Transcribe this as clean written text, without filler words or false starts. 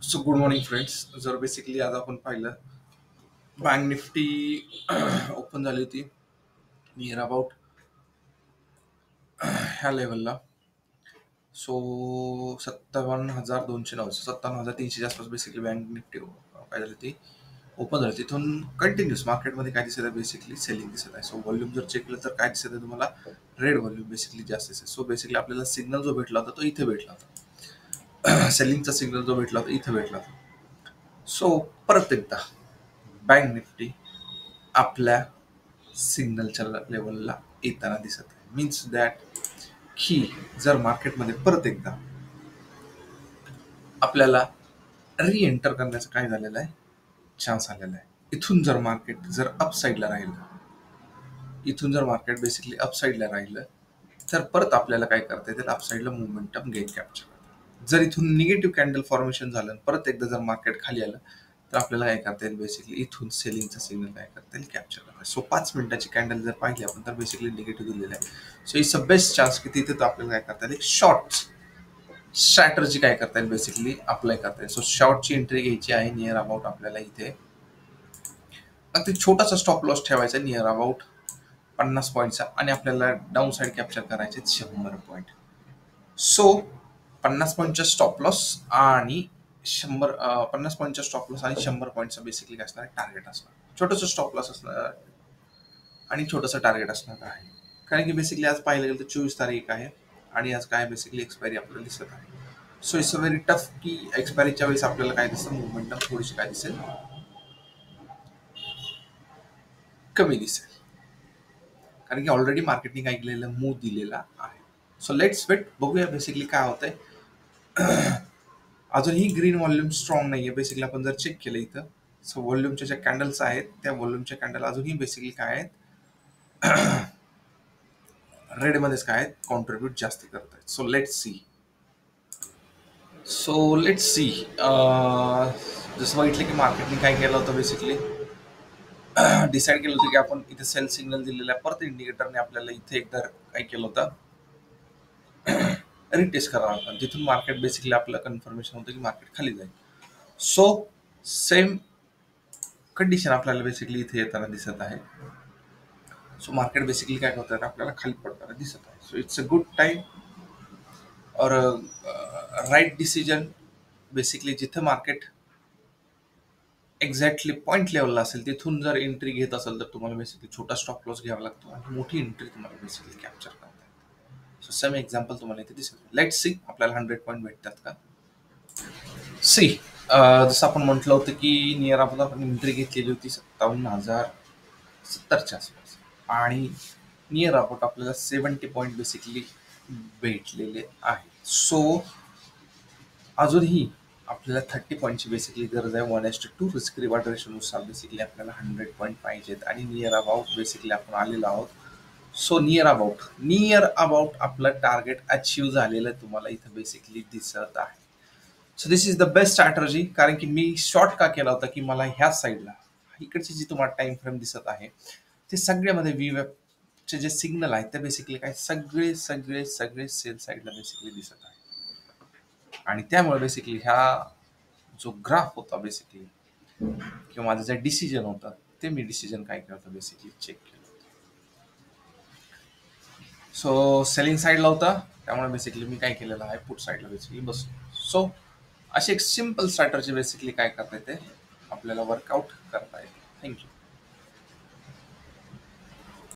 So good morning friends. जर basically आज आपण पाहिलं, बँक निफ्टी ओपन झाली होती नियर अबाउट ह्या लेवलला. सो 57,209 57,300 आसपास बेसिकली बँक निफ्टी काय झाली ती ओपन झाली. तिथून कंटिन्युअस मार्केटमध्ये काय दिसत आहे, बेसिकली सेलिंग दिसत आहे. सो व्हॉल्यूम जर चेक केलं तर काय दिसत आहे तुम्हाला, रेड व्हॉल्यूम बेसिकली जास्त दिसत आहे. सो बेसिकली आपल्याला सिग्नल जो भेटला होता तो इथे भेटला होता. सेलिंगचा सिग्नल जो भेटला होता इथे भेटला होता. सो परत एकदा बँक निफ्टी आपल्या सिग्नलच्या लेवलला येताना दिसत आहे. मीन्स दॅट की जर मार्केटमध्ये परत एकदा आपल्याला री एंटर करण्याचं काय झालेलं आहे, चान्स आलेला आहे. इथून जर मार्केट जर अपसाईडला राहिलं, इथून जर मार्केट बेसिकली अपसाईडला राहिलं तर परत आपल्याला काय करता येईल, अपसाईडला मोमेंटम गेन कॅप्चर करता. जर इथून निगेटिव्ह कॅन्डल फॉर्मेशन झालं, परत एकदा जर मार्केट खाली आलं तर आपल्याला काय करता येईल, बेसिकली इथून सेलिंगचा सिग्नल काय करता येईल, कॅप्चर करता. सो 5 मिनिटाची कॅन्डल जर पाहिली आपण तर बेसिकली निगेटिव्ह दिलेलं आहे. So it's a best chance की तिथे तो आपल्याला काय करता येईल, शॉर्ट स्ट्रॅटर्जी काय करता येईल, बेसिकली अप्लाय करता येईल. सो शॉर्टची एंट्री घ्यायची आहे नियर अबाउट आपल्याला इथे अगदी छोटासा स्टॉप लॉस ठेवायचा नियर अबाउट 50 पॉईंटचा, आणि आपल्याला डाऊन साईड कॅप्चर करायचे 100 पॉईंट. सो 50 पॉईंटचा स्टॉप लॉस आणि 50 पॉईंटचा स्टॉप लॉस आणि 100 पॉईंटचा बेसिकली काय असणार, टार्गेट असणार. छोटंसं स्टॉप लॉस असणार आणि छोटंसं टार्गेट असणार आहे. कारण की बेसिकली आज पाहिलं गेलं तर 24 तारीख आहे आणि आज काय बेसिकली एक्सपायरी आपल्याला दिसत आहे. So it's a very tough की एक्सपायरीच्या वेळेस आपल्याला काय दिसतं, मुवमेंटम थोडीशी काय दिसेल, कमी दिसेल. कारण की ऑलरेडी मार्केटने काय केलेलं, मूव दिलेला आहे. सो लेट्स वेट, बघूया बेसिकली काय होतंय. अजूनही ग्रीन व्हॉल्यूम स्ट्रॉंग नाहीये. बेसिकली आपण जर चेक केलं इथं, सो व्हॉल्यूमच्या ज्या कॅन्डल्स आहेत त्या व्हॉल्यूमच्या कॅन्डल अजूनही बेसिकली काय आहेत, रेडमध्येच काय आहेत, कॉन्ट्रीब्यूट जास्त करत आहेत. So let's see. जसं बघितलं की मार्केटने काय केलं होतं, बेसिकली डिसाईड केलं होतं की आपण इथे सेल सिग्नल दिलेला आहे. परत इंडिकेटरने आपल्याला इथे एकदा काय केलं होतं, रिटेस्ट करावं लागतं. तिथून मार्केट बेसिकली आपलं कन्फर्मेशन होतं की मार्केट खाली जाईल. सो सेम कंडिशन आपल्याला बेसिकली इथे येताना दिसत आहे. सो मार्केट बेसिकली काय करतात, आपल्याला खाली पडताना दिसत आहे. So it's a good time और राईट डिसिजन. बेसिकली जिथं मार्केट एक्झॅक्टली पॉईंट लेवलला असेल तिथून जर एंट्री घेत असेल तर तुम्हाला बेसिकली छोटा स्टॉप लॉस घ्यावा लागतो आणि मोठी एंट्री तुम्हाला बेसिकली कॅप्चर करता येते. सो सेम एक्झाम्पल तुम्हाला इथे दिसेल. लेट्स सी आपल्याला 100 पॉईंट भेटतात का. सी जसं आपण म्हटलं होतं की नियर आपण एंट्री घेतलेली होती 57,070च्या आसपास आणि नियर अबाउट आपल्याला 70 पॉईंट बेसिकली भेटलेले आहेत. सो अजूनही आपल्याला 30 पॉईंटची बेसिकली गरज आहे. 1:2 रिस्क रिवॉर्ड रेशोनुसार बेसिकली आपल्याला 100 पॉईंट पाहिजेत आणि नियर अबाउट बेसिकली आपण आलेलो आहोत. सो नियर अबाउट आपलं टार्गेट अचीव्ह झालेलं तुम्हाला इथं बेसिकली दिसत आहे. So this is the best strategy. कारण की मी शॉर्ट का केला होता की मला ह्या साईडला इकडची जी तुम्हाला टाइम फ्रेम दिसत आहे ते सगळ्यामध्ये चे जे सिग्नल आहेत ते बेसिकली काय सगळे सगळे सगळे सेल साईडला बेसिकली दिसत आहे. आणि त्यामुळे बेसिकली ह्या जो ग्राफ होता बेसिकली किंवा माझं जे डिसिजन होतं ते मी डिसिजन काय केलं होतं, बेसिकली चेक केलं होतं. सो सेलिंग साईडला होता त्यामुळे बेसिकली मी काय केलेलं आहे, पुट साईडला बेसिकली बसलो. सो अशी एक सिम्पल स्ट्रॅटर्जी बेसिकली काय करता येते, आपल्याला वर्कआउट करता येते. थँक्यू.